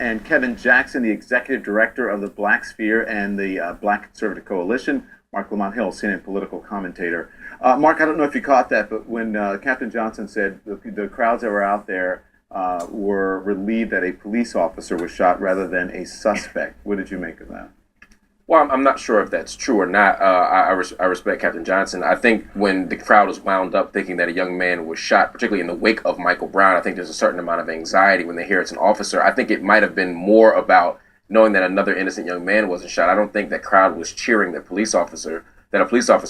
and Kevin Jackson, the executive director of the Black Sphere and the Black Conservative Coalition. Mark Lamont Hill, CNN political commentator. Mark, I don't know if you caught that, but when Captain Johnson said the crowds that were out there were relieved that a police officer was shot rather than a suspect. What did you make of that? Well, I'm not sure if that's true or not. I respect Captain Johnson. I think when the crowd is wound up thinking that a young man was shot, particularly in the wake of Michael Brown, I think there's a certain amount of anxiety when they hear it's an officer. I think it might have been more about knowing that another innocent young man wasn't shot. I don't think that crowd was cheering that a police officer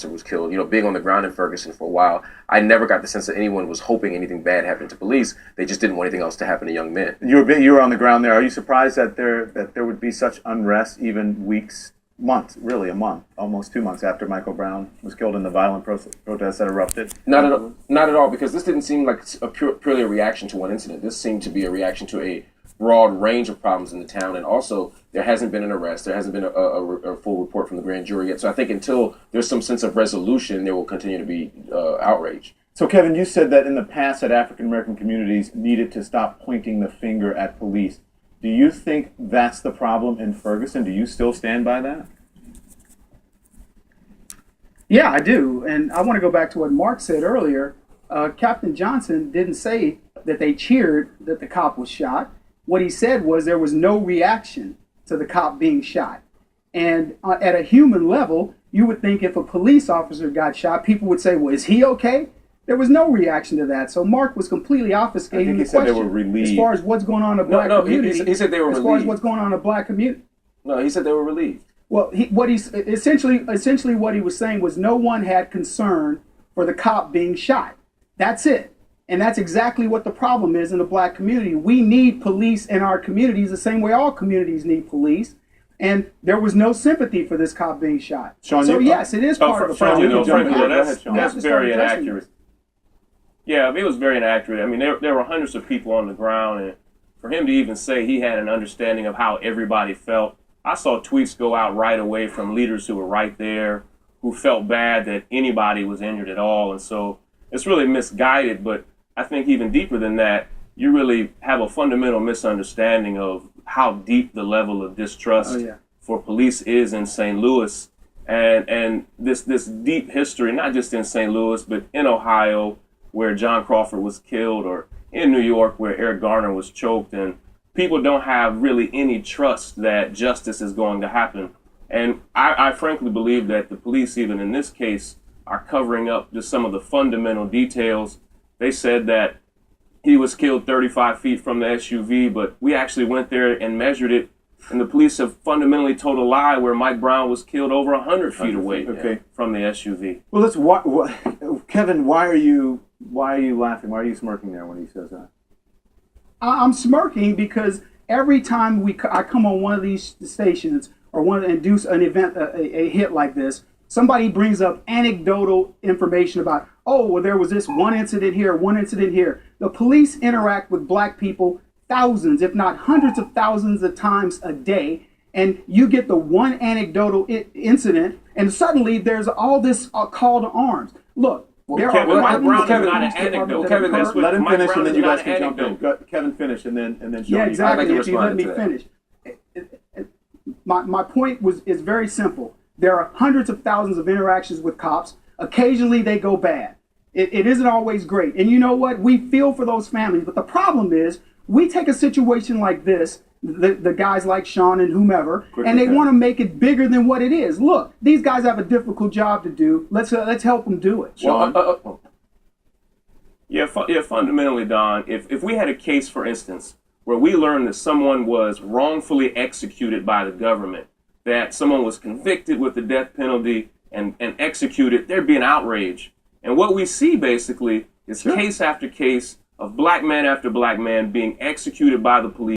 was killed. You know, being on the ground in Ferguson for a while, I never got the sense that anyone was hoping anything bad happened to police. They just didn't want anything else to happen to young men. You were on the ground there. Are you surprised that there would be such unrest even weeks, months, really a month, almost 2 months after Michael Brown was killed in the violent protests that erupted? Not at all, because this didn't seem like purely a reaction to one incident. This seemed to be a reaction to a broad range of problems in the town, and also there hasn't been an arrest, there hasn't been a full report from the grand jury yet. So I think until there's some sense of resolution, there will continue to be outrage. So Kevin, you said that in the past that African American communities needed to stop pointing the finger at police. Do you think that's the problem in Ferguson? Do you still stand by that? Yeah, I do. And I want to go back to what Mark said earlier. Captain Johnson didn't say that they cheered that the cop was shot. What he said was there was no reaction to the cop being shot. And at a human level, you would think if a police officer got shot, people would say, well, is he okay? There was no reaction to that. So Mark was completely obfuscating the question. They were relieved. As far as what's going on in the black community. He said they were relieved. As far as what's going on in the black community. No, he said they were relieved. Well, essentially what he was saying was no one had concern for the cop being shot. That's it. And that's exactly what the problem is in the black community. We need police in our communities the same way all communities need police. And there was no sympathy for this cop being shot. Shaun, so yes, it is part of the problem. That's very inaccurate. Yeah, it was very inaccurate. I mean, there were hundreds of people on the ground, and for him to even say he had an understanding of how everybody felt, I saw tweets go out right away from leaders who were right there, who felt bad that anybody was injured at all. And so it's really misguided, but I think even deeper than that, you really have a fundamental misunderstanding of how deep the level of distrust for police is in St. Louis, and this deep history, not just in St. Louis, but in Ohio, where John Crawford was killed, or in New York, where Eric Garner was choked, and people don't have really any trust that justice is going to happen. And I frankly believe that the police, even in this case, are covering up just some of the fundamental details. They said that he was killed 35 feet from the SUV, but we actually went there and measured it, and the police have fundamentally told a lie where Mike Brown was killed over 100 feet away from the SUV. Well, Kevin, why are you laughing? Why are you smirking there when he says that? I'm smirking because every time I come on one of these stations or and do an event, a hit like this, somebody brings up anecdotal information about, oh, well, there was this one incident here, one incident here. The police interact with black people thousands, if not hundreds of thousands of times a day, and you get the one anecdotal incident, and suddenly there's all this call to arms. Look, Kevin, let him finish, and then you guys can jump in. Kevin, finish, and then Shaun. Yeah, exactly. If you let me finish. My point is very simple. There are hundreds of thousands of interactions with cops. Occasionally they go bad. It isn't always great. And you know what? We feel for those families. But the problem is we take a situation like this, the guys like Shaun and whomever, and they want to make it bigger than what it is. Look, these guys have a difficult job to do. Let's help them do it. Shaun? Fundamentally, Don, if we had a case, for instance, where we learned that someone was wrongfully executed by the government, that someone was convicted with the death penalty and executed, there'd be an outrage. And what we see basically is case after case of black man after black man being executed by the police.